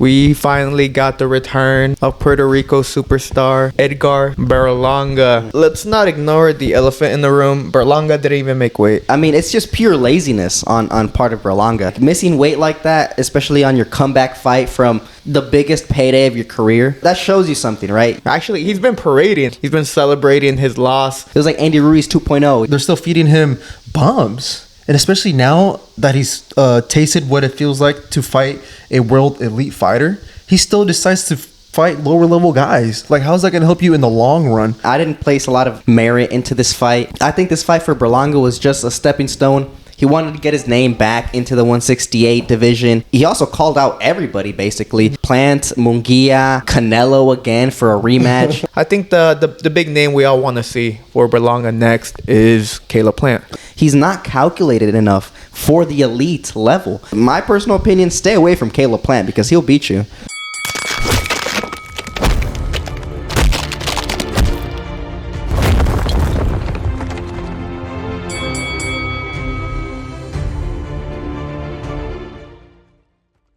We finally got the return of Puerto Rico superstar Edgar Berlanga. Let's not ignore the elephant in the room. Berlanga didn't even make weight. I mean, it's just pure laziness on part of Berlanga. Missing weight like that, especially on your comeback fight from the biggest payday of your career, that shows you something, right? Actually, he's been parading. He's been celebrating his loss. It was like Andy Ruiz 2.0. They're still feeding him bombs. And especially now that he's tasted what it feels like to fight a world elite fighter, he still decides to fight lower level guys. Like, how's that going to help you in the long run? I didn't place a lot of merit into this fight. I think this fight for Berlanga was just a stepping stone. He wanted to get his name back into the 168 division. He also called out everybody, basically. Plant, Munguia, Canelo again for a rematch. I think the big name we all want to see for Berlanga next is Caleb Plant. He's not calculated enough for the elite level. My personal opinion, stay away from Caleb Plant because he'll beat you.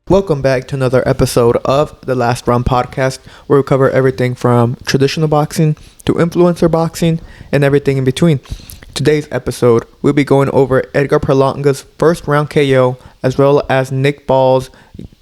Welcome back to another episode of the Last Round Podcast, where we cover everything from traditional boxing to influencer boxing and everything in between. Today's episode, we'll be going over Edgar Berlanga's first round KO, as well as Nick Ball's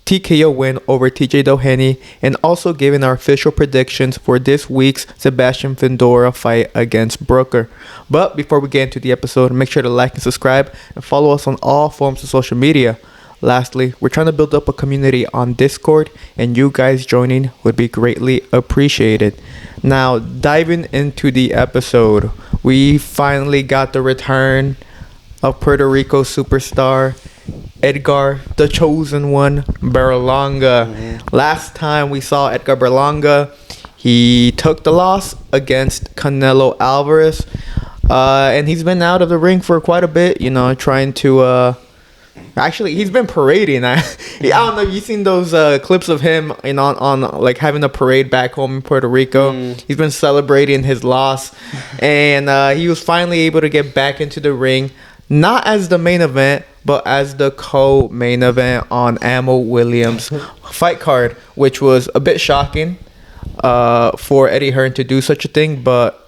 TKO win over TJ Doheny, and also giving our official predictions for this week's Sebastian Fundora fight against Booker. But before we get into the episode, make sure to like and subscribe and follow us on all forms of social media. Lastly, we're trying to build up a community on Discord, and you guys joining would be greatly appreciated. Now, diving into the episode, we finally got the return of Puerto Rico superstar Edgar, the chosen one, Berlanga. Last time we saw Edgar Berlanga, he took the loss against Canelo Alvarez, and he's been out of the ring for quite a bit, trying to... Actually, he's been parading. I don't know if you've seen those clips of him on like having a parade back home in Puerto Rico. He's been celebrating his loss, and he was finally able to get back into the ring, not as the main event, but as the co-main event on Ammo Williams' fight card, which was a bit shocking for Eddie Hearn to do such a thing, but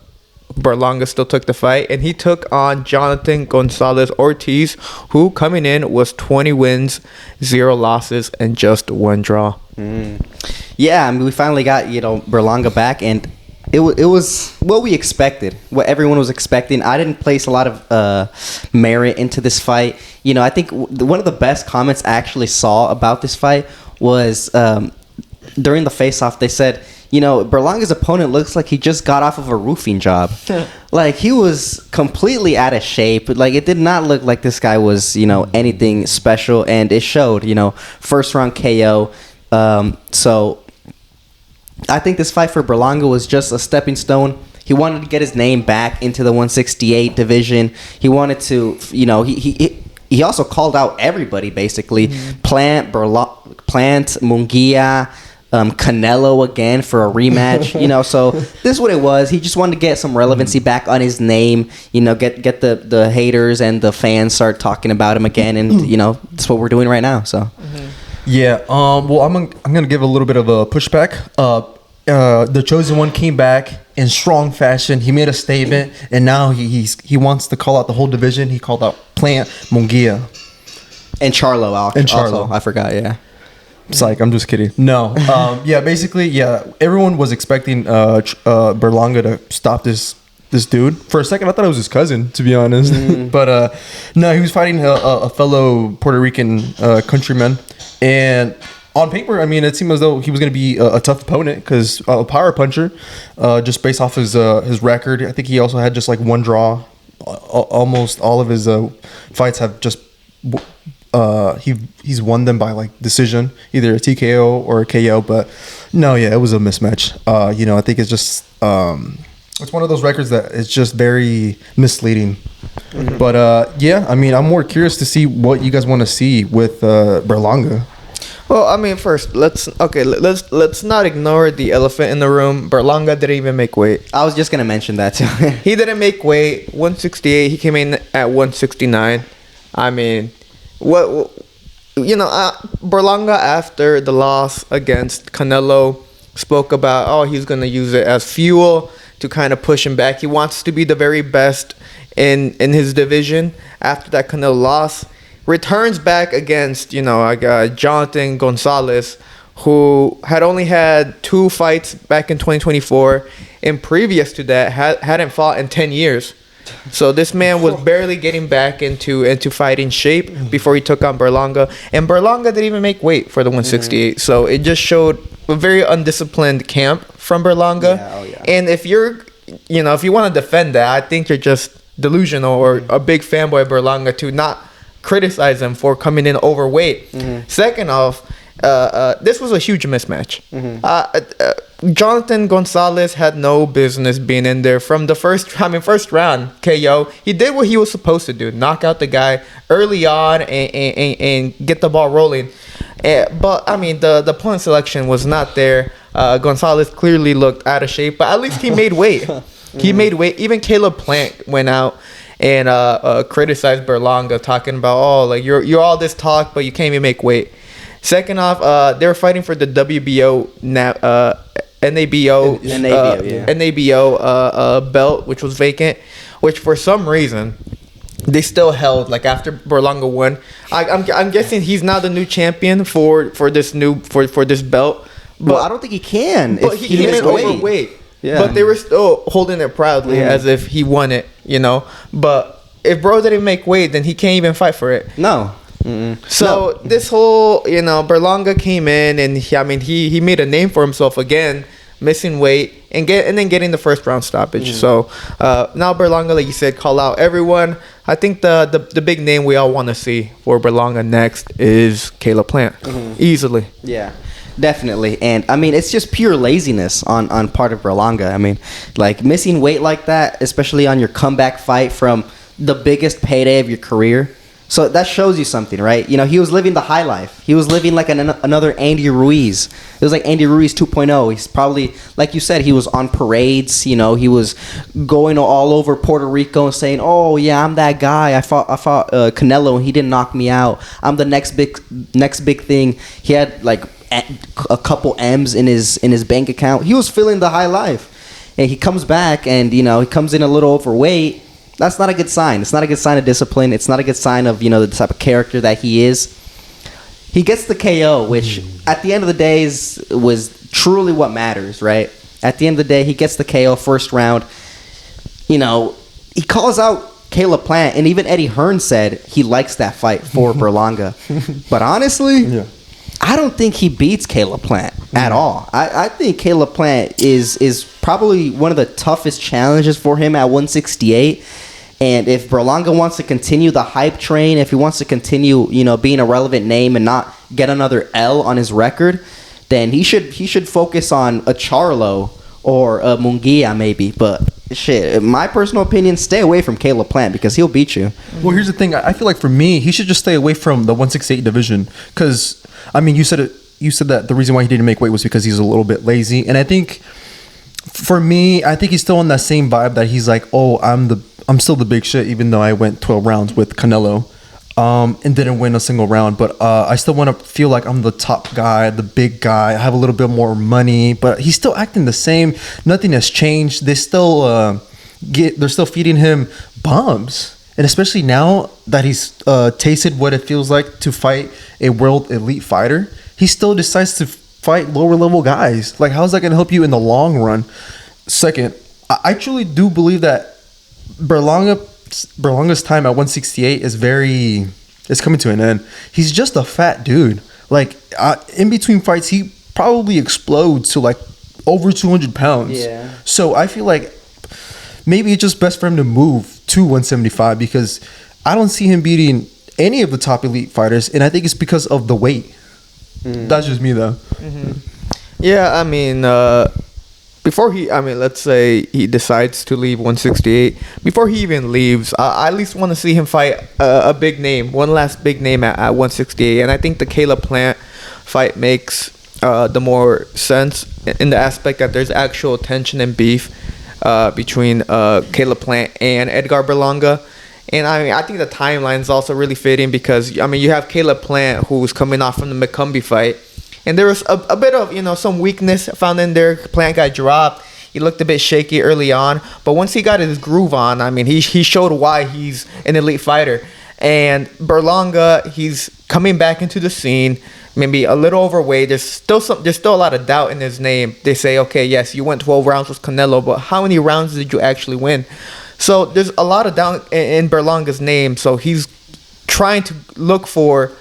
Berlanga still took the fight, and he took on Jonathan Gonzalez Ortiz, who coming in was 20 wins, 0 losses, and just 1 draw. Yeah, I mean, we finally got Berlanga back, and it was what we expected, what everyone was expecting. I didn't place a lot of merit into this fight. I think one of the best comments I actually saw about this fight was during the face-off. They said, Berlanga's opponent looks like he just got off of a roofing job. Like, he was completely out of shape. Like, it did not look like this guy was, anything special. And it showed, first round KO. So I think this fight for Berlanga was just a stepping stone. He wanted to get his name back into the 168 division. He wanted to, he also called out everybody, basically. Plant, Munguia, Canelo again for a rematch, so this is what it was. He just wanted to get some relevancy back on his name, get the haters and the fans start talking about him again, and that's what we're doing right now. So yeah, well, I'm gonna give a little bit of a pushback. The chosen one came back in strong fashion. He made a statement, and now he wants to call out the whole division. He called out Plant, Munguia, and Charlo. Also, I forgot. Yeah. Psych, I'm just kidding. No. Basically, everyone was expecting Berlanga to stop this dude. For a second, I thought it was his cousin, to be honest. But no, he was fighting a fellow Puerto Rican countryman. And on paper, I mean, it seemed as though he was going to be a tough opponent because a power puncher, just based off his record. I think he also had just like 1 draw. Almost all of his fights have just... he's won them by like decision, either a TKO or a KO. But no, it was a mismatch. I think it's just it's one of those records that is just very misleading. But I mean, I'm more curious to see what you guys want to see with Berlanga. Well, I mean, first let's not ignore the elephant in the room. Berlanga didn't even make weight. I was just gonna mention that too. He didn't make weight. 168. He came in at 169. I mean, what Berlanga after the loss against Canelo spoke about, he's going to use it as fuel to kind of push him back. He wants to be the very best in his division after that Canelo loss. Returns back against, Jonathan Gonzalez, who had only had 2 fights back in 2024, and previous to that hadn't fought in 10 years. So this man was barely getting back into fighting shape before he took on Berlanga, and Berlanga didn't even make weight for the 168. So it just showed a very undisciplined camp from Berlanga. And if you're, if you want to defend that, I think you're just delusional or a big fanboy of Berlanga to not criticize him for coming in overweight. Second off, this was a huge mismatch. Jonathan Gonzalez had no business being in there from the first round KO. He did what he was supposed to do, knock out the guy early on and get the ball rolling. But I mean, the point selection was not there. Gonzalez clearly looked out of shape, but at least he made weight. He made weight. Even Caleb Plant went out and criticized Berlanga, talking about, you're all this talk, but you can't even make weight. Second off, they were fighting for the WBO NABO belt, which was vacant, which for some reason they still held after Berlanga won. I'm guessing he's now the new champion for this belt. But I don't think he can. But he made overweight. Yeah. But they were still holding it proudly as if he won it, But if bro didn't make weight, then he can't even fight for it. No. So this whole, Berlanga came in and he made a name for himself again, missing weight and then getting the first round stoppage. So now Berlanga, like you said, call out everyone. I think the big name we all want to see for Berlanga next is Caleb Plant, easily. Yeah. Definitely. And it's just pure laziness on part of Berlanga. Missing weight like that, especially on your comeback fight from the biggest payday of your career. So that shows you something, right? He was living the high life. He was living like another Andy Ruiz. It was like Andy Ruiz 2.0. He's probably, like you said, he was on parades. He was going all over Puerto Rico and saying, "Oh yeah, I'm that guy. I fought Canelo and he didn't knock me out. I'm the next big thing." He had a couple M's in his bank account. He was feeling the high life, and he comes back and he comes in a little overweight. That's not a good sign. It's not a good sign of discipline. It's not a good sign of the type of character that he is. He gets the KO, which at the end of the day was truly what matters, right? At the end of the day, he gets the KO first round. He calls out Caleb Plant, and even Eddie Hearn said he likes that fight for Berlanga. But honestly, I don't think he beats Caleb Plant at all. I think Caleb Plant is probably one of the toughest challenges for him at 168. And if Berlanga wants to continue the hype train, if he wants to continue, being a relevant name and not get another L on his record, then he should focus on a Charlo or a Munguia maybe. But shit, my personal opinion, stay away from Caleb Plant because he'll beat you. Well, here's the thing. I feel like for me, he should just stay away from the 168 division because, you said it. You said that the reason why he didn't make weight was because he's a little bit lazy, and I think for me, I think he's still on that same vibe that he's like, "Oh, I'm still the big shit," even though I went 12 rounds with Canelo, and didn't win a single round. But I still want to feel like I'm the top guy, the big guy. I have a little bit more money, but he's still acting the same. Nothing has changed. They're still feeding him bombs. And especially now that he's tasted what it feels like to fight a world elite fighter, he still decides to fight lower level guys. How's that going to help you in the long run? Second, I truly do believe that Berlanga's time at 168 is coming to an end. He's just a fat dude. In between fights, he probably explodes to over 200 pounds. Yeah. So I feel like maybe it's just best for him to move to 175 because I don't see him beating any of the top elite fighters, and I think it's because of the weight. That's just me though. Yeah, before let's say he decides to leave 168, before he even leaves, I at least want to see him fight a big name, one last big name at 168, and I think the Caleb Plant fight makes the more sense in the aspect that there's actual tension and beef between Caleb Plant and Edgar Berlanga. And I mean, I think the timeline is also really fitting because I mean, you have Caleb Plant who's coming off from the McCumbee fight, and there was a bit of some weakness found in there. Plant got dropped. He looked a bit shaky early on, but once he got his groove on, I mean, he showed why he's an elite fighter. And Berlanga, he's coming back into the scene. Maybe a little overweight. There's still a lot of doubt in his name. They say, okay, yes, you went 12 rounds with Canelo, but how many rounds did you actually win? So there's a lot of doubt in Berlanga's name. So he's trying to look for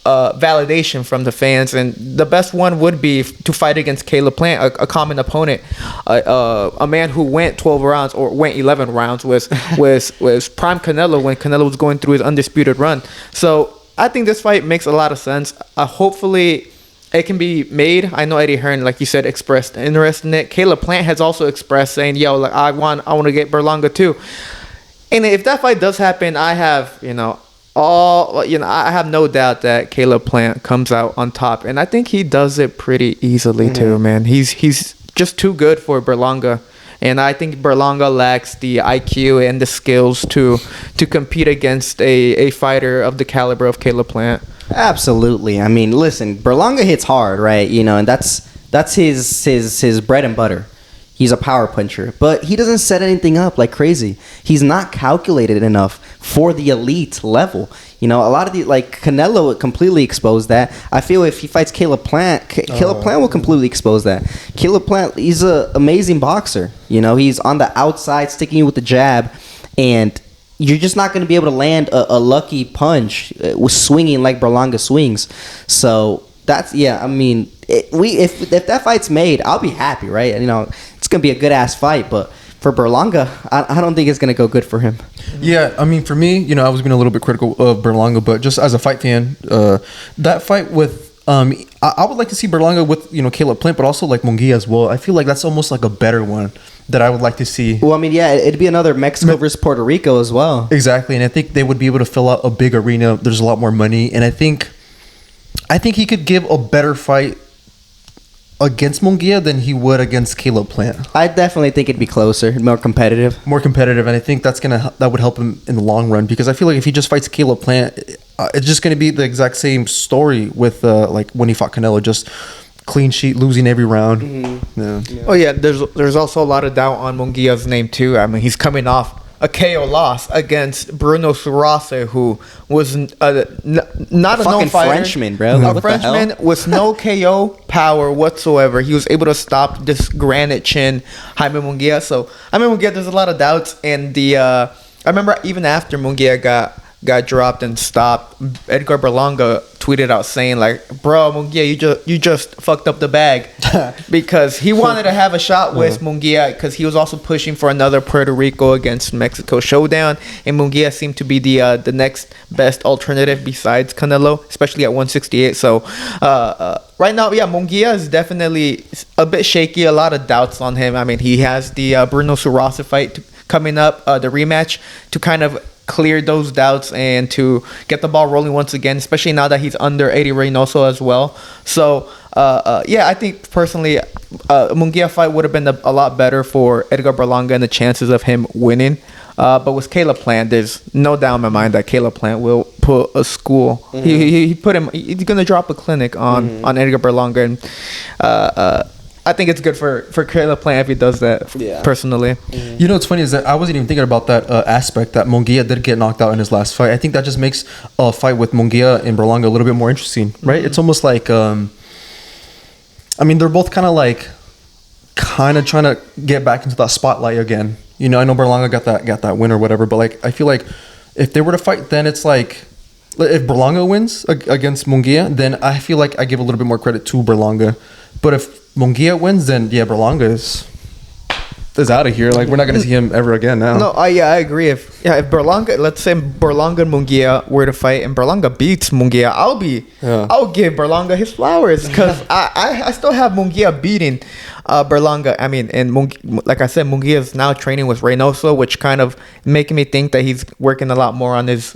validation from the fans, and the best one would be to fight against Caleb Plant, a common opponent, a man who went 12 rounds or went 11 rounds was prime Canelo when Canelo was going through his undisputed run. So I think this fight makes a lot of sense. Hopefully it can be made. I know Eddie Hearn, like you said, expressed interest in it. Caleb Plant has also expressed saying, "Yo, like I want to get Berlanga too." And if that fight does happen, I have I have no doubt that Caleb Plant comes out on top, and I think he does it pretty easily too, man. He's just too good for Berlanga. And I think Berlanga lacks the IQ and the skills to compete against a fighter of the caliber of Caleb Plant. Absolutely. I mean, listen, Berlanga hits hard, right? And that's his bread and butter. He's a power puncher, but he doesn't set anything up like crazy. He's not calculated enough for the elite level. A lot of like Canelo completely exposed that. I feel if he fights Caleb Plant, Caleb Plant will completely expose that. Caleb Plant, he's an amazing boxer. He's on the outside, sticking you with the jab, and you're just not going to be able to land a lucky punch with swinging like Berlanga swings. So that's I mean, if that fight's made, I'll be happy, right? It's gonna be a good ass fight, but for Berlanga, I don't think it's gonna go good for him. Yeah, I mean, for me, I was being a little bit critical of Berlanga, but just as a fight fan, that fight with I would like to see Berlanga with Caleb Plant, but also like Munguia as well. I feel like that's almost like a better one that I would like to see. Well, I mean, yeah, it'd be another Mexico versus Puerto Rico as well. Exactly, and I think they would be able to fill out a big arena. There's a lot more money, and I think he could give a better fight against Munguia than he would against Caleb Plant. I definitely think it'd be closer, more competitive, and I think that would help him in the long run, because I feel like if he just fights Caleb Plant, it's just going to be the exact same story with like when he fought Canelo, just clean sheet, losing every round. Mm-hmm. Yeah. Oh yeah, there's also a lot of doubt on Munguia's name too. I mean, he's coming off a KO loss against Bruno Surase, who was not a known fighter. Frenchman, bro. A Frenchman with no KO power whatsoever. He was able to stop this granite chin Jaime Munguia. So Munguia, there's a lot of doubts, and I remember even after Munguia got dropped and stopped, Edgar Berlanga tweeted out saying like, "Bro, Munguia, you just fucked up the bag," because he wanted to have a shot with Munguia, because he was also pushing for another Puerto Rico against Mexico showdown, and Munguia seemed to be the next best alternative besides Canelo, especially at 168. So right now, yeah, Munguia is definitely a bit shaky. A lot of doubts on him. I mean, he has the Bruno Surase fight coming up, the rematch, to kind of clear those doubts and to get the ball rolling once again, especially now that he's under Eddie Reynoso as well. So I think personally Munguia fight would have been a lot better for Edgar Berlanga and the chances of him winning, but with Caleb Plant, there's no doubt in my mind that Caleb Plant will put a school. Mm-hmm. He's gonna drop a clinic on Edgar Berlanga, and I think it's good for Caleb Plant if he does that, personally. Mm-hmm. What's funny is that I wasn't even thinking about that aspect, that Munguia did get knocked out in his last fight. I think that just makes a fight with Munguia and Berlanga a little bit more interesting, right? Mm-hmm. It's almost like, they're both kind of trying to get back into that spotlight again. I know Berlanga got that win or whatever, but like I feel like if they were to fight, then it's like, if Berlanga wins against Munguia, then I feel like I give a little bit more credit to Berlanga. But if Munguia wins, then Berlanga is out of here. Like, we're not going to see him ever again now. No, I agree. If Berlanga, let's say Berlanga and Munguia were to fight and Berlanga beats Munguia, I'll give Berlanga his flowers, because I still have Munguia beating Berlanga. I mean, and like I said, Munguia is now training with Reynoso, which kind of making me think that he's working a lot more on his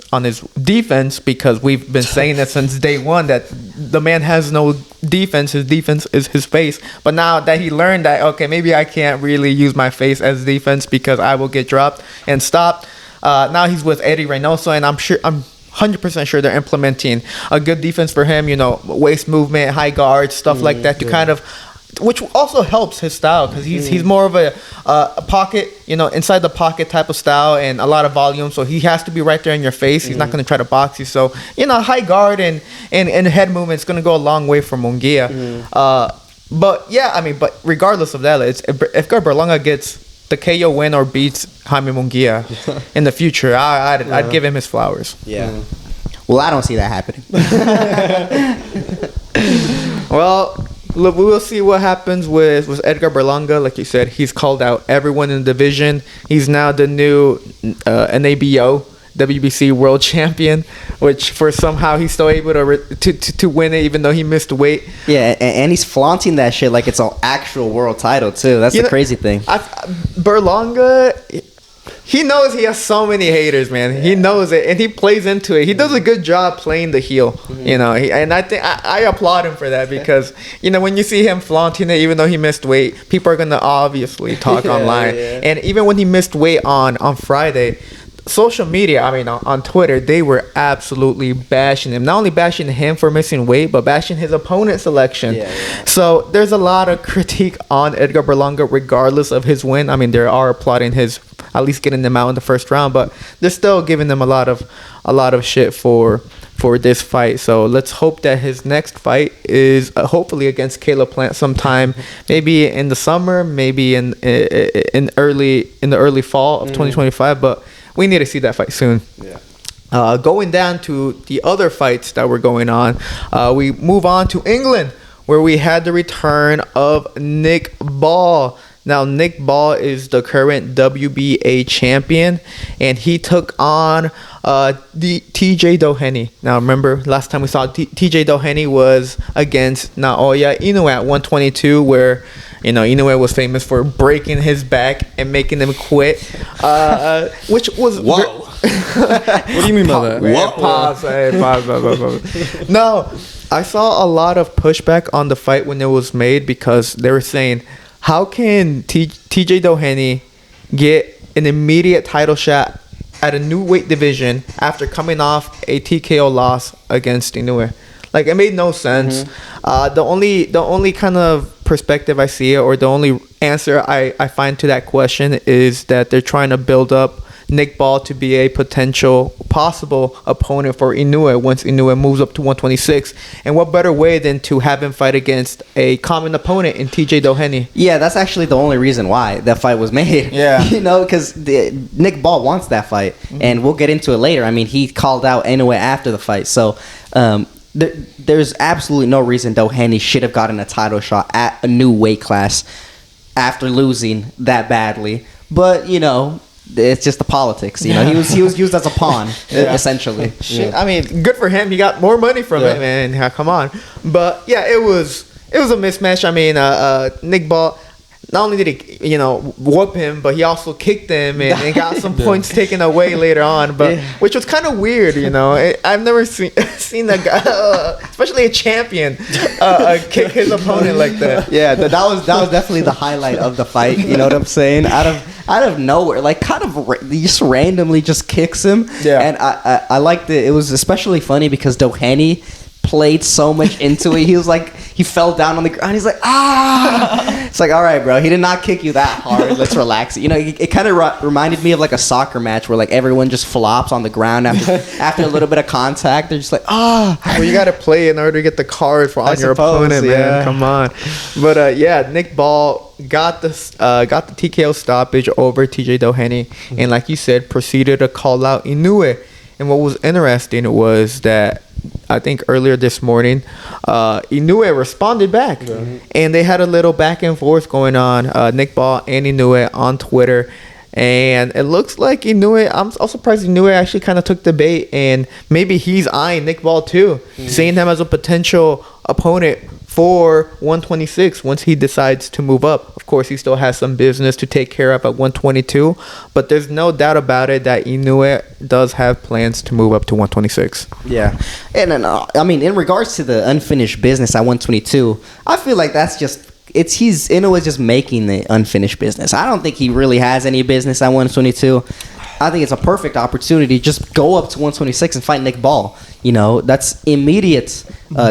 defense, because we've been saying that since day one that the man has no defense. His defense is his face. But now that he learned that, okay, maybe I can't really use my face as defense because I will get dropped and stopped, Now he's with Eddie Reynoso, and I'm 100% sure they're implementing a good defense for him. Waist movement, high guard, stuff like that to kind of, which also helps his style because he's more of a pocket, inside the pocket type of style and a lot of volume. So he has to be right there in your face. He's not going to try to box you. So high guard and head movement is going to go a long way for Munguia. But regardless of that, it's if Edgar Berlanga gets the KO win or beats Jaime Munguia in the future, I'd give him his flowers. Yeah. Well, I don't see that happening. Well, look, we will see what happens with Edgar Berlanga. Like you said, he's called out everyone in the division. He's now the new NABO WBC world champion, which for somehow he's still able to win it even though he missed weight. Yeah, and he's flaunting that shit like it's an actual world title too. That's the crazy thing. Berlanga, he knows he has so many haters, man. Yeah. He knows it, and he plays into it. He does a good job playing the heel, and I think I applaud him for that because when you see him flaunting it, even though he missed weight, people are gonna obviously talk online. Yeah. And even when he missed weight on Friday, social media, on Twitter, they were absolutely bashing him. Not only bashing him for missing weight, but bashing his opponent selection. Yeah. So there's a lot of critique on Edgar Berlanga regardless of his win. They are applauding his at least getting them out in the first round, but they're still giving them a lot of shit for this fight. So let's hope that his next fight is hopefully against Caleb Plant sometime, maybe in the summer, maybe in the early fall of 2025. But we need to see that fight soon. Yeah. Going down to the other fights that were going on, we move on to England, where we had the return of Nick Ball. Now, Nick Ball is the current WBA champion, and he took on the TJ Doheny. Now, remember, last time we saw TJ Doheny was against Naoya Inoue at 122, where Inoue was famous for breaking his back and making him quit, which was... Whoa. What do you mean by that? Whoa. Pause. No, I saw a lot of pushback on the fight when it was made because they were saying, how can TJ Doheny get an immediate title shot at a new weight division after coming off a TKO loss against Inoue? Like, it made no sense. The only kind of perspective I see, or the only answer I find to that question, is that they're trying to build up Nick Ball to be a potential possible opponent for Inoue once Inoue moves up to 126. And what better way than to have him fight against a common opponent in TJ Doheny? Yeah, that's actually the only reason why that fight was made. Yeah. Because Nick Ball wants that fight, and we'll get into it later. He called out Inoue after the fight. So there's absolutely no reason Doheny should have gotten a title shot at a new weight class after losing that badly. But, it's just the politics, he was used as a pawn, essentially. Shit, good for him. He got more money from it, man. Yeah, come on. But yeah, it was a mismatch. Nick Ball, not only did he, whoop him, but he also kicked him and got some points taken away later on. But which was kind of weird, I've never seen that guy, especially a champion, kick his opponent like that. Yeah, that was definitely the highlight of the fight. You know what I'm saying? Out of nowhere, like he just randomly just kicks him. Yeah, and I liked it. It was especially funny because Doheny played so much into it. He was like, he fell down on the ground. He's like, ah! It's like, all right, bro. He did not kick you that hard. Let's relax. It kind of reminded me of like a soccer match where like everyone just flops on the ground after a little bit of contact. They're just like, ah. Well, you got to play in order to get the card on your opponent, man. Come on. But Nick Ball got the TKO stoppage over TJ Doheny, and like you said, proceeded to call out Inoue. And what was interesting was that I think earlier this morning, Inoue responded back, and they had a little back and forth going on, Nick Ball and Inoue on Twitter. And it looks like Inoue, I'm also surprised Inoue actually kind of took the bait, and maybe he's eyeing Nick Ball too, seeing him as a potential opponent for 126 once he decides to move up. Of course, he still has some business to take care of at 122, but there's no doubt about it that Inoue does have plans to move up to 126. Yeah. And in regards to the unfinished business at 122, I feel like that's just Inoue is just making the unfinished business. I don't think he really has any business at 122. I think it's a perfect opportunity. Just go up to 126 and fight Nick Ball. You know, that's immediate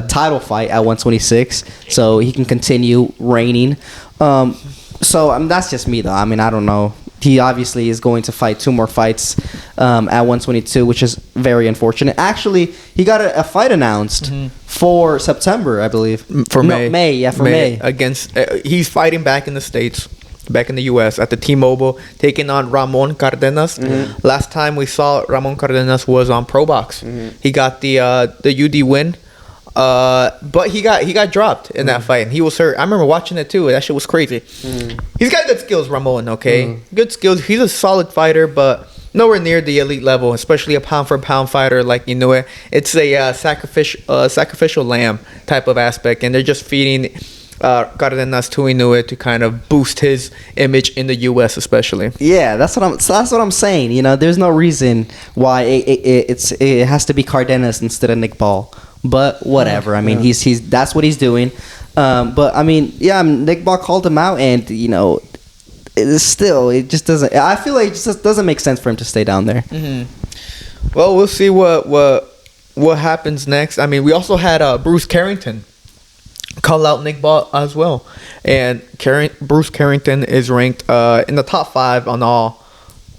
title fight at 126, so he can continue reigning. That's just me, though. I mean, I don't know. He obviously is going to fight 2 more fights at 122, which is very unfortunate. Actually, he got a fight announced for September, I believe. For May. May. Against, he's fighting back in the States, back in the U.S. at the T-Mobile, taking on Ramon Cardenas. Last time we saw Ramon Cardenas was on Pro Box. He got the UD win. But he got dropped in that fight, and he was hurt. I remember watching it too. That shit was crazy. He's got good skills, Ramon. Okay, good skills. He's a solid fighter, but nowhere near the elite level. Especially a pound for pound fighter like Inoue. It's a sacrificial lamb type of aspect, and they're just feeding Cardenas to Inoue to kind of boost his image in the U.S. especially. Yeah, that's what I'm saying. You know, there's no reason why it has to be Cardenas instead of Nick Ball. But whatever. I mean, he's that's what he's doing. But I mean, yeah, Nick Ball called him out, and you know, it just doesn't. I feel like it just doesn't make sense for him to stay down there. Well, we'll see what happens next. I mean, we also had Bruce Carrington call out Nick Ball as well, and Bruce Carrington is ranked in the top 5 on all.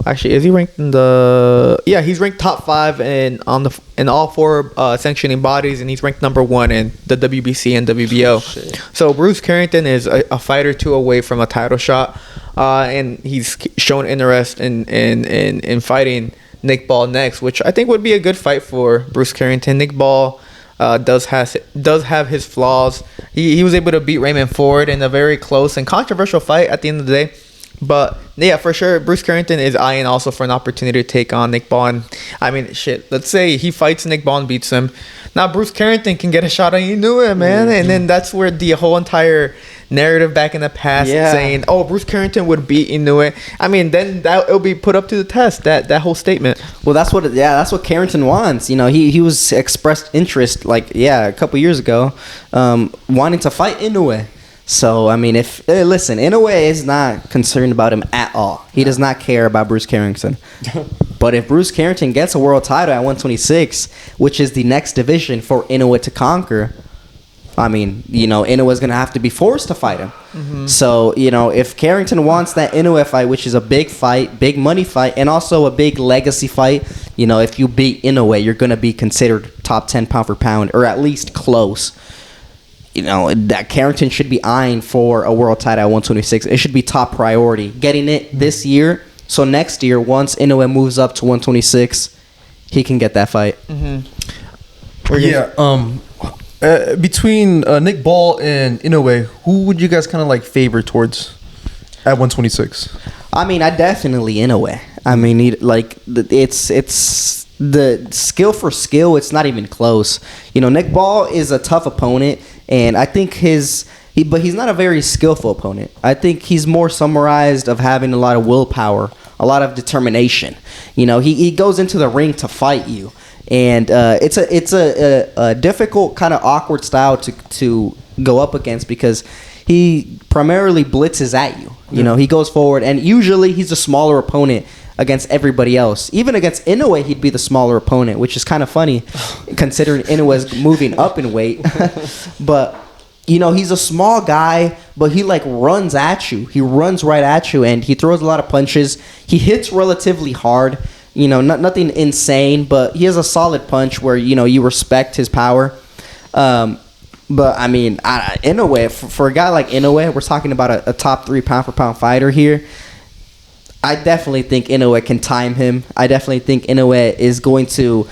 Actually, is he ranked in the? Yeah, he's ranked top 5 in all 4 sanctioning bodies, and he's ranked number 1 in the WBC and WBO. So Bruce Carrington is a fight or 2 away from a title shot, and he's shown interest in fighting Nick Ball next, which I think would be a good fight for Bruce Carrington. Nick Ball does have his flaws. He was able to beat Raymond Ford in a very close and controversial fight at the end of the day. But yeah, for sure, Bruce Carrington is eyeing also for an opportunity to take on Nick Ball. And I mean, shit, let's say he fights Nick Ball and beats him. Now Bruce Carrington can get a shot on Inoue, man. And then that's where the whole entire narrative back in the past saying, oh, Bruce Carrington would beat Inoue. I mean, then it'll be put up to the test, that whole statement. Well, that's what Carrington wants. You know, he was expressed interest a couple years ago, wanting to fight Inoue. So, I mean, listen, Inoue is not concerned about him at all. He does not care about Bruce Carrington. But if Bruce Carrington gets a world title at 126, which is the next division for Inoue to conquer, I mean, you know, Inoue is going to have to be forced to fight him. So, you know, if Carrington wants that Inoue fight, which is a big fight, big money fight, and also a big legacy fight, you know, if you beat Inoue, you're going to be considered top 10 pound for pound, or at least close. You know, that Carrington should be eyeing for a world title at 126. It should be top priority. Getting it this year, so next year, once Inoue moves up to 126, he can get that fight. Between Nick Ball and Inoue, who would you guys kind of like favor towards at 126? I mean, I definitely Inoue. I mean, it's the skill for skill. It's not even close. You know, Nick Ball is a tough opponent. And I think but he's not a very skillful opponent. I think he's more summarized of having a lot of willpower, a lot of determination. You know, he goes into the ring to fight you, and it's a difficult kind of awkward style to go up against because he primarily blitzes at you. You know, he goes forward, and usually he's a smaller opponent against everybody else. Even against Inoue, he'd be the smaller opponent, which is kind of funny considering Inoue's moving up in weight. But, you know, he's a small guy, but he, runs at you. He runs right at you, and he throws a lot of punches. He hits relatively hard. You know, nothing insane, but he has a solid punch where, you know, you respect his power. But, I mean, Inoue, for a guy like Inoue, we're talking about a top 3 pound-for-pound fighter here. I definitely think Inoue can time him. I definitely think Inoue is going to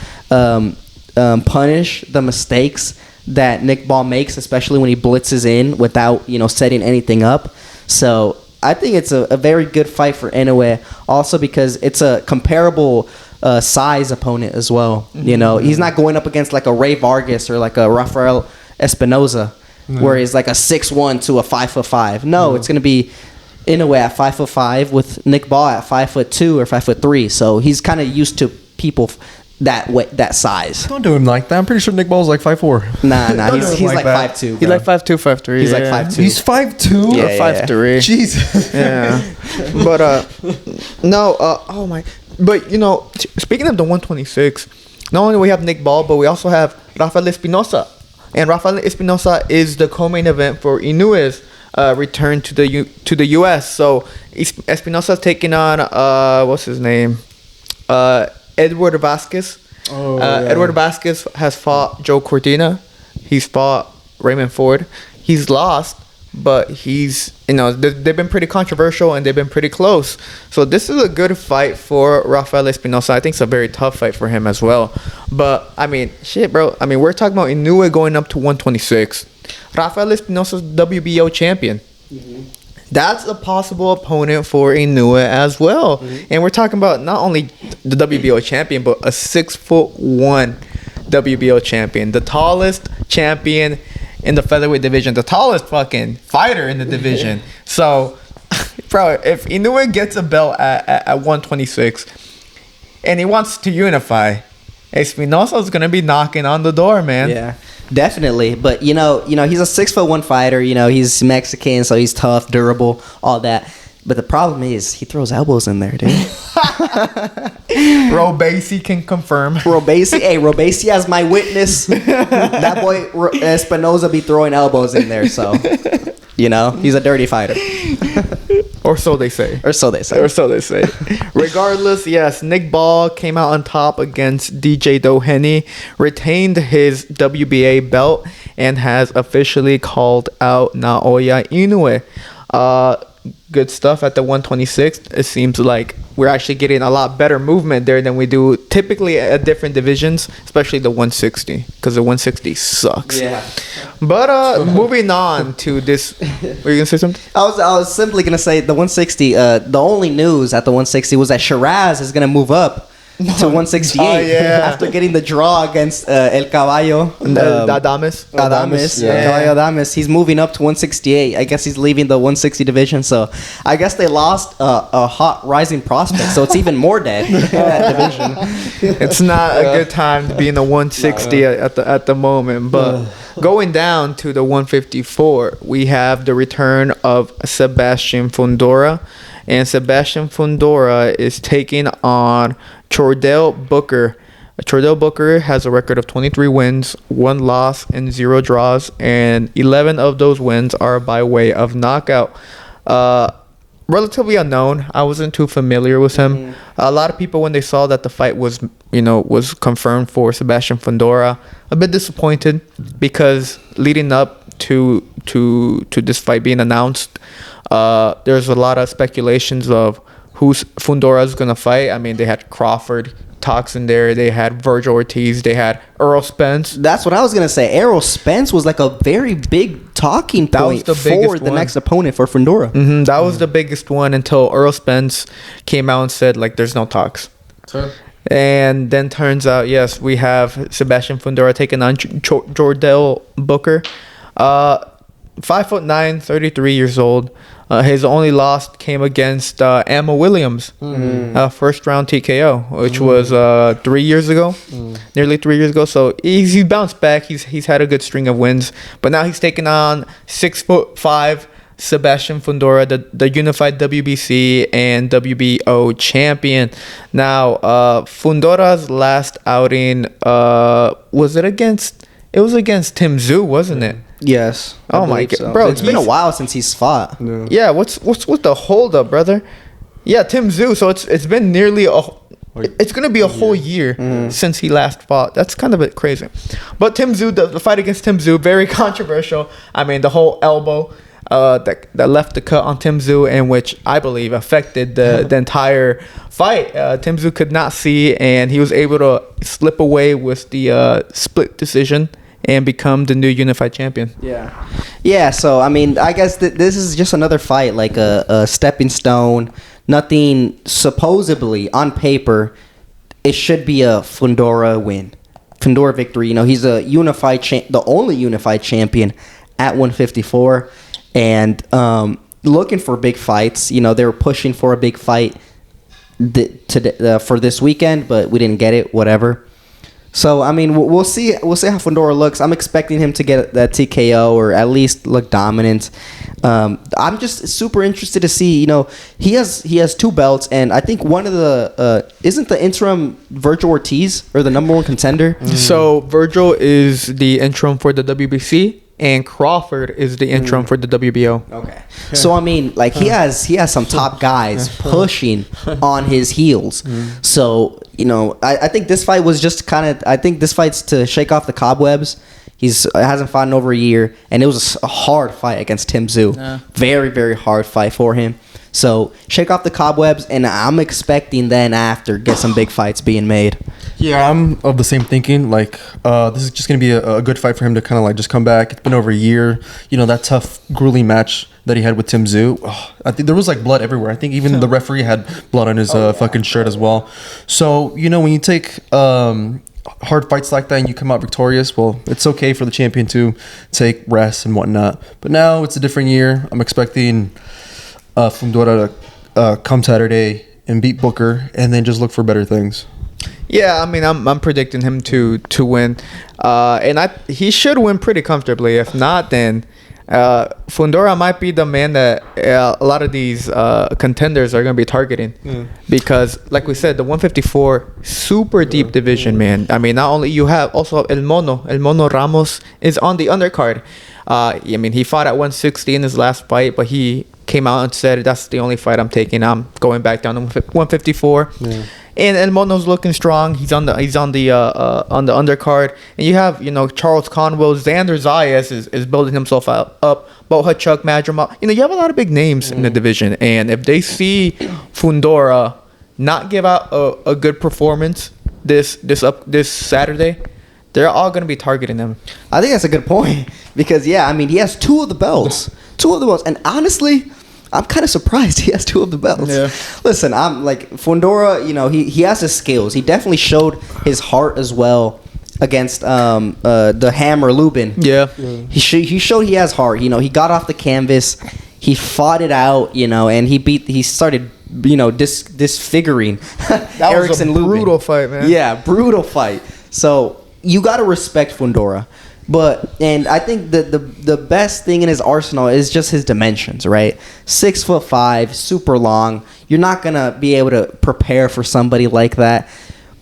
punish the mistakes that Nick Ball makes, especially when he blitzes in without, you know, setting anything up. So I think it's a very good fight for Inoue, also because it's a comparable size opponent as well. You know, he's not going up against like a Ray Vargas or like a Rafael Espinoza, where he's like a 6'1" to a 5'5". No, it's going to be Inoue at 5'5" with Nick Ball at 5'2" or 5'3". So he's kind of used to people that size. Don't do him like that. I'm pretty sure Nick Ball's like 5'4". Nah, Don't do him he's like that. 5'2". He's like 5'2", 5'3". He's like yeah. 5'2". He's 5'2". Yeah, Or 5'3". Jesus. Yeah. But no. Oh my. But you know, speaking of the 126, not only we have Nick Ball, but we also have Rafael Espinosa, and Rafael Espinosa is the co-main event for Inoue's return to the U.S. So Espinosa's taking on what's his name, Edward Vasquez. Edward Vasquez has fought Joe Cortina. He's fought Raymond Ford. He's lost, but he's, you know, they've been pretty controversial and they've been pretty close. So this is a good fight for Rafael Espinosa. I think it's a very tough fight for him as well. But I mean, shit, bro. I mean, we're talking about Inoue going up to 126. Rafael Espinosa's WBO champion. Mm-hmm. That's a possible opponent for Inoue as well. Mm-hmm. And we're talking about not only the WBO champion, but a 6'1" WBO champion. The tallest champion in the featherweight division. The tallest fucking fighter in the division. So, bro, if Inoue gets a belt at 126 and he wants to unify, Espinosa's going to be knocking on the door, man. Yeah. Definitely, but you know, he's a 6'1" fighter. You know, he's Mexican, so he's tough, durable, all that. But the problem is, he throws elbows in there, dude. Robesi can confirm. Robesi as my witness. That boy Espinosa be throwing elbows in there, so you know, he's a dirty fighter. Or so they say. Regardless, yes, Nick Ball came out on top against TJ Doheny, retained his WBA belt, and has officially called out Naoya Inoue. Good stuff at the 126. It seems like we're actually getting a lot better movement there than we do typically at different divisions, especially the 160, because the 160 sucks. Yeah. But moving on to this, were you gonna say something? I was simply gonna say the 160. The only news at the 160 was that Shiraz is gonna move up to 168 after getting the draw against El Caballo. Adames. Caballo Adames. He's moving up to 168. I guess he's leaving the 160 division. So I guess they lost a hot rising prospect. So it's even more dead in that division. It's not a good time to be in the 160 at the moment. But going down to the 154, we have the return of Sebastian Fundora. And Sebastian Fundora is taking on Fundora-Booker. Fundora-Booker has a record of 23 wins, 1 loss, and 0 draws. And 11 of those wins are by way of knockout. Relatively unknown. I wasn't too familiar with him. Mm-hmm. A lot of people, when they saw that the fight was confirmed for Sebastian Fundora, a bit disappointed, because leading up to this fight being announced, there's a lot of speculations of who Fundora is going to fight. I mean, they had Crawford talks in there. They had Virgil Ortiz. They had Errol Spence. That's what I was going to say. Errol Spence was like a very big talking point for the next opponent for Fundora. Mm-hmm, that was the biggest one until Errol Spence came out and said, like, there's no talks. Sure. And then turns out, yes, we have Sebastian Fundora taking on Fundora-Booker. 5'9", 33 years old. His only loss came against Amma Williams, first round TKO, which was 3 years ago, nearly 3 years ago. So he's bounced back. He's had a good string of wins, but now he's taking on 6'5" Sebastian Fundora, the unified WBC and WBO champion. Now, Fundora's last outing was against Tim Tszyu, wasn't it? Yes. Oh my god, bro! It's been a while since he's fought. Yeah. What's the hold up, brother? Yeah, Tim Tszyu. So it's been nearly it's gonna be a whole year since he last fought. That's kind of a bit crazy. But Tim Tszyu, the fight against Tim Tszyu, very controversial. I mean, the whole elbow that left the cut on Tim Tszyu, and which I believe affected the entire fight. Tim Tszyu could not see, and he was able to slip away with the split decision and become the new unified champion. Yeah. So I mean, I guess this is just another fight, like a stepping stone. Nothing supposedly on paper. It should be a Fundora win, Fundora victory. You know, he's a unified the only unified champion at 154, and looking for big fights. You know, they were pushing for a big fight for this weekend, but we didn't get it. Whatever. So I mean, we'll see. We'll see how Fundora looks. I'm expecting him to get that TKO or at least look dominant. I'm just super interested to see. You know, he has 2 belts, and I think one of the isn't the interim Virgil Ortiz or the number 1 contender. So Virgil is the interim for the WBC, and Crawford is the interim for the WBO. Okay. So I mean, like he has some top guys pushing on his heels. So you know, I think this fight was just kind of. I think this fight's to shake off the cobwebs. Hasn't fought in over a year, and it was a hard fight against Tim Tszyu. Yeah. Very, very hard fight for him. So shake off the cobwebs, and I'm expecting then after get some big fights being made. Yeah, I'm of the same thinking. Like, this is just gonna be a good fight for him to kind of like just come back. It's been over a year. You know, that tough, grueling match that he had with Tim Tszyu. Oh, I think there was like blood everywhere. I think even the referee had blood on his fucking shirt as well. So you know, when you take hard fights like that and you come out victorious, well, it's okay for the champion to take rest and whatnot. But now it's a different year. I'm expecting Fundora to come Saturday and beat Booker, and then just look for better things. Yeah, I mean, I'm predicting him to win, and he should win pretty comfortably. If not, then Fundora might be the man that a lot of these contenders are going to be targeting, because, like we said, the 154 super deep division, man. I mean, not only you have also El Mono Ramos is on the undercard. I mean, he fought at 160 in his last fight, but he came out and said that's the only fight I'm taking. I'm going back down to 154. Yeah. And El Mono's looking strong. He's on the undercard. And you have, you know, Charles Conwell, Xander Zayas is building himself up. Bohachuk, Madrimal. You know, you have a lot of big names in the division. And if they see Fundora not give out a good performance this Saturday, they're all going to be targeting him. I think that's a good point because, yeah, I mean, he has 2 of the belts. And honestly, I'm kind of surprised he has 2 of the belts. Yeah. Listen, I'm like Fundora, you know, he has his skills. He definitely showed his heart as well against the Hammer Lubin. Yeah. He showed he has heart. You know, he got off the canvas. He fought it out, you know, and he started, you know, disfiguring that Erickson was a brutal Lubin. Fight, man. Yeah, brutal fight. So you got to respect Fundora. And I think the best thing in his arsenal is just his dimensions, right? 6'5", super long. You're not gonna be able to prepare for somebody like that.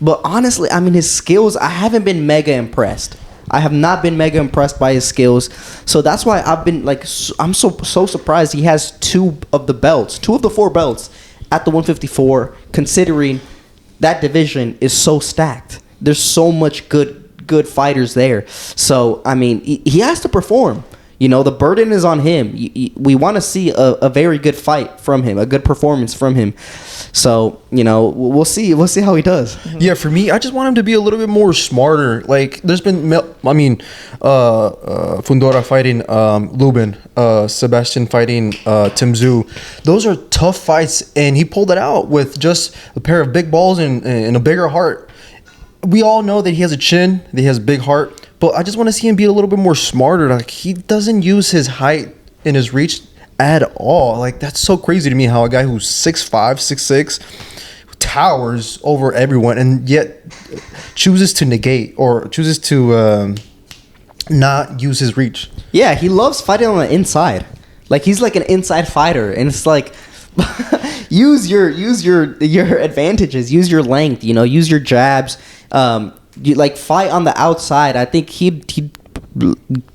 But honestly, I mean, his skills, I haven't been mega impressed. I have not been mega impressed by his skills. So that's why I've been like, I'm so surprised he has 2 of the belts, 2 of the 4 belts at the 154, considering that division is so stacked. There's so much good fighters there. So I mean, he has to perform. You know, the burden is on him. We want to see a very good fight from him, a good performance from him. So, you know, we'll see how he does. Yeah, for me, I just want him to be a little bit more smarter. Like, there's been, Fundora fighting Lubin, Sebastian fighting Tim Tszyu. Those are tough fights, and he pulled it out with just a pair of big balls and a bigger heart. We all know that he has a chin, that he has a big heart, but I just want to see him be a little bit more smarter. Like, he doesn't use his height and his reach at all. Like, that's so crazy to me how a guy who's 6'5", 6'6", towers over everyone and yet chooses to negate or chooses to not use his reach. Yeah, he loves fighting on the inside. Like, he's like an inside fighter, and it's like use your advantages, use your length, you know, use your jabs. You like fight on the outside. I think he'd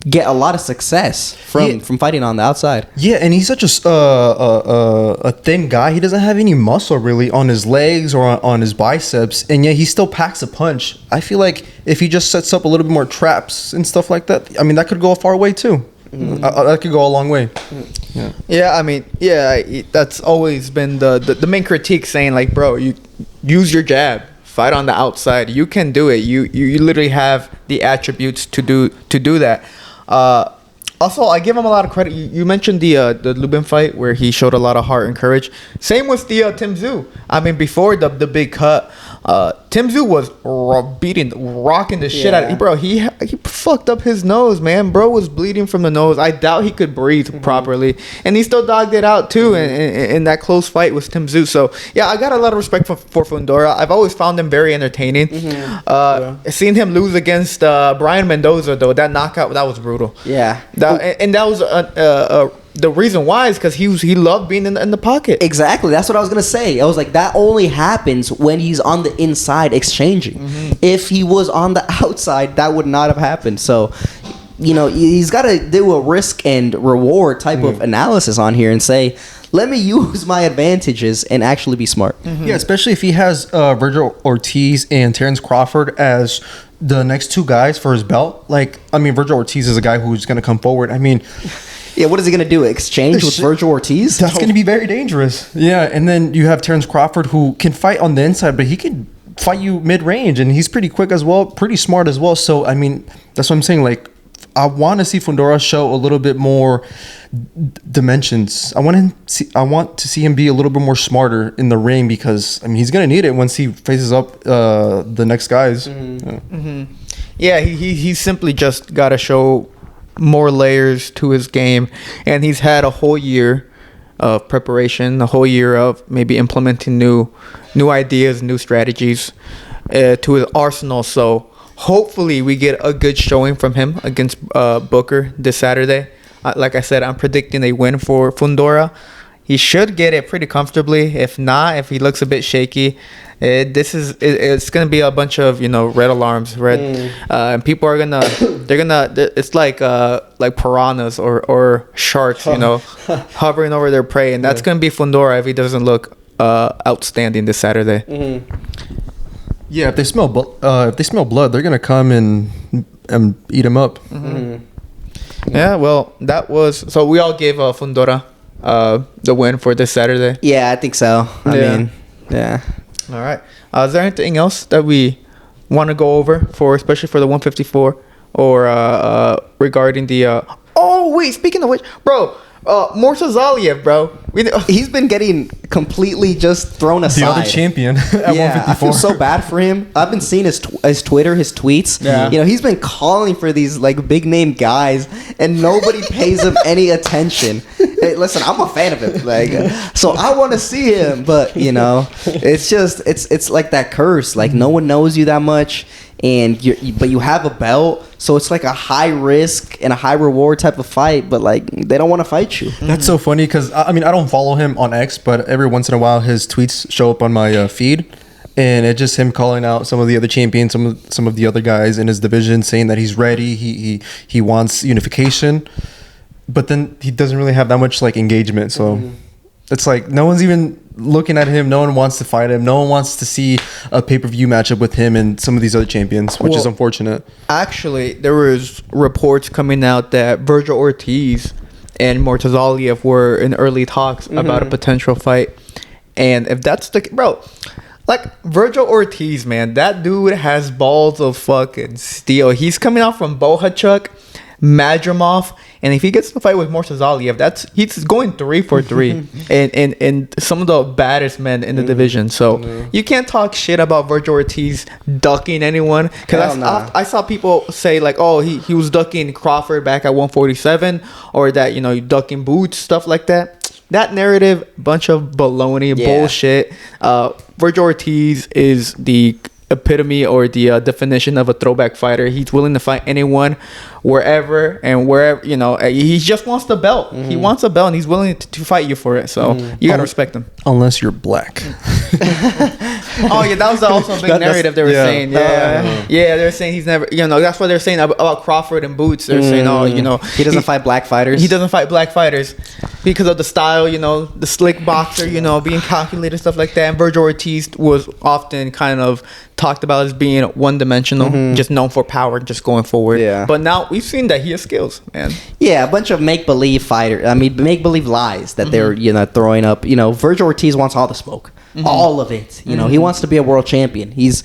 get a lot of success from fighting on the outside. Yeah, and he's such a thin guy. He doesn't have any muscle really on his legs or on his biceps, and yet he still packs a punch. I feel like if he just sets up a little bit more traps and stuff like that, I mean, that could go a far way too. That could go a long way. Yeah, I mean, that's always been the main critique, saying like, bro, you use your jab, fight on the outside. You can do it. You literally have the attributes to do that. Also, I give him a lot of credit. You mentioned the Lubin fight where he showed a lot of heart and courage. Same with the Tim Tszyu. I mean, before the big cut, Tim Tszyu was rocking the shit out of bro. He fucked up his nose, man. Bro was bleeding from the nose. I doubt he could breathe properly, and he still dogged it out too in that close fight with Tim Tszyu. So yeah, I got a lot of respect for Fundora. I've always found him very entertaining. Seeing him lose against Brian Mendoza though, that knockout, that was brutal. Yeah, and that was the reason why is because he loved being in the pocket. Exactly. That's what I was gonna say. I was like, that only happens when he's on the inside exchanging. If he was on the outside, that would not have happened. So, he's got to do a risk and reward type of analysis on here and say, let me use my advantages and actually be smart. Yeah, especially if he has Virgil Ortiz and Terrence Crawford as the next two guys for his belt. Virgil Ortiz is a guy who's going to come forward. Yeah, what is he going to do? Exchange with Virgil Ortiz? That's going to be very dangerous. Yeah, and then you have Terrence Crawford who can fight on the inside, but he can fight you mid-range, and he's pretty quick as well, pretty smart as well. So, that's what I'm saying. I want to see Fundora show a little bit more dimensions. I want to see him be a little bit more smarter in the ring because, he's going to need it once he faces up the next guys. Yeah, he simply just got to show more layers to his game, and he's had a whole year of preparation, a whole year of maybe implementing new ideas, new strategies to his arsenal. So hopefully we get a good showing from him against Booker this Saturday. Like I said, I'm predicting a win for Fundora. He should get it pretty comfortably. If not, if he looks a bit shaky, it's gonna be a bunch of red alarms, and people are it's like piranhas or sharks, hovering over their prey, and that's gonna be Fundora if he doesn't look outstanding this Saturday. Yeah, if they smell blood, they're gonna come and eat him up. Yeah, well, that was so we all gave Fundora the win for this Saturday. Yeah, I think so. I mean, yeah. All right. Is there anything else that we want to go over especially for the 154 or regarding the? Oh wait, speaking of which, bro, Mortazaliev, bro, he's been getting completely just thrown aside. The other champion at 154. I feel so bad for him. I've been seeing his Twitter, his tweets. Yeah. He's been calling for these big name guys, and nobody pays him any attention. Hey, listen, I'm a fan of him, so I want to see him, but it's just it's like that curse. No one knows you that much, and you have a belt, so it's like a high risk and a high reward type of fight, but they don't want to fight you. That's so funny because I don't follow him on X, but every once in a while his tweets show up on my feed, and it's just him calling out some of the other champions, some of the other guys in his division, saying that he's ready, he wants unification, but then he doesn't really have that much engagement. So it's no one's even looking at him. No one wants to fight him. No one wants to see a pay-per-view matchup with him and some of these other champions, which is unfortunate. Actually, there was reports coming out that Virgil Ortiz and Mortazaliev were in early talks about a potential fight. And if that's the bro, Virgil Ortiz, man, that dude has balls of fucking steel. He's coming out from Bohachuk, Madrimov, and if he gets in the fight with Mortazaliev, he's going 3 for 3 and some of the baddest men in the division. So you can't talk shit about Virgil Ortiz ducking anyone, because I saw people say he was ducking Crawford back at 147, or that ducking Boots, stuff like that. That narrative, bunch of baloney, bullshit. Virgil Ortiz is the epitome or the definition of a throwback fighter. He's willing to fight anyone, wherever. He just wants the belt. He wants a belt, and he's willing to fight you for it. So you gotta respect him. Unless you're black. Oh yeah, that was also a big narrative they were saying. Yeah, they're saying he's never. That's what they're saying about Crawford and Boots. They're saying, he doesn't fight black fighters. He doesn't fight black fighters because of the style. The slick boxer. Being calculated, stuff like that. And Virgil Ortiz was often kind of talked about as being one-dimensional, just known for power, just going forward. Yeah. But now we've seen that he has skills, man. Yeah, a bunch of make-believe fighters. Make-believe lies that they're throwing up. Virgil Ortiz wants all the smoke. All of it. He wants to be a world champion. He's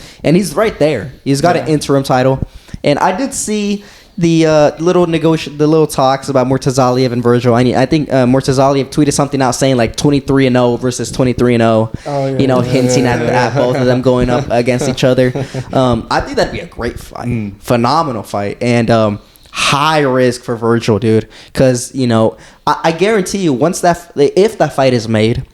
right there. He's got an interim title. And I did see, the little talks about Murtazaliev and Virgil. I think Murtazaliev tweeted something out saying like 23-0 versus 23-0. Oh, yeah, hinting at both of them going up against each other. I think that'd be a great fight, phenomenal fight, and high risk for Virgil, dude. Because I guarantee you, if that fight is made,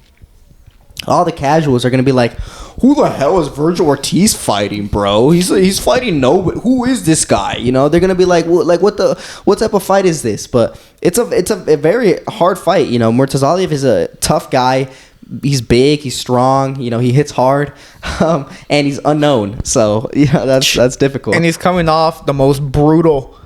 all the casuals are gonna be like, "Who the hell is Virgil Ortiz fighting, bro? He's fighting nobody. Who is this guy?" They're gonna be like, what type of fight is this?" But it's a very hard fight. Murtazaliev is a tough guy. He's big. He's strong. He hits hard, and he's unknown. So that's difficult. And he's coming off the most brutal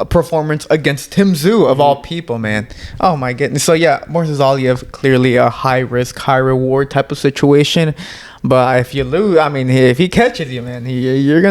performance against Tim Tszyu of all people, man. Oh my goodness. So yeah, Murtazaliev, clearly a high risk, high reward type of situation. But if you lose, I mean, if he catches you, man, he's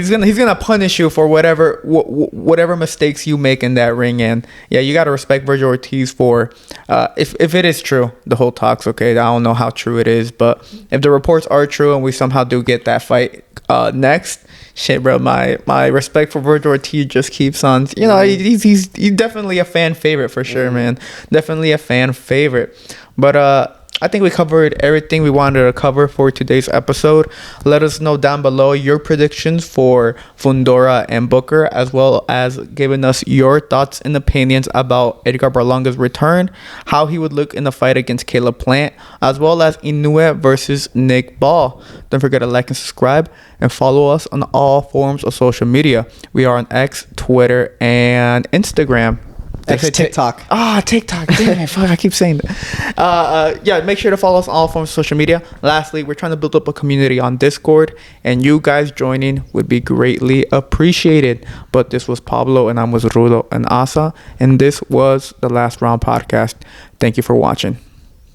gonna punish you for whatever mistakes you make in that ring. And yeah, you gotta respect Virgil Ortiz for if it is true, the whole talks. Okay, I don't know how true it is, but if the reports are true and we somehow do get that fight next, shit, bro, my respect for Virgil Ortiz just keeps on. He's definitely a fan favorite for sure, man. Definitely a fan favorite. But I think we covered everything we wanted to cover for today's episode. Let us know down below your predictions for Fundora and Booker, as well as giving us your thoughts and opinions about Edgar Berlanga's return, how he would look in the fight against Caleb Plant, as well as Inoue versus Nick Ball. Don't forget to like and subscribe and follow us on all forms of social media. We are on X, Twitter, and Instagram. TikTok. TikTok. Damn it. Fuck, I keep saying that. Yeah, make sure to follow us on all forms of social media. Lastly, we're trying to build up a community on Discord, and you guys joining would be greatly appreciated. But this was Pablo, and I'm with Rudo and Asa, and this was the Last Round Podcast. Thank you for watching.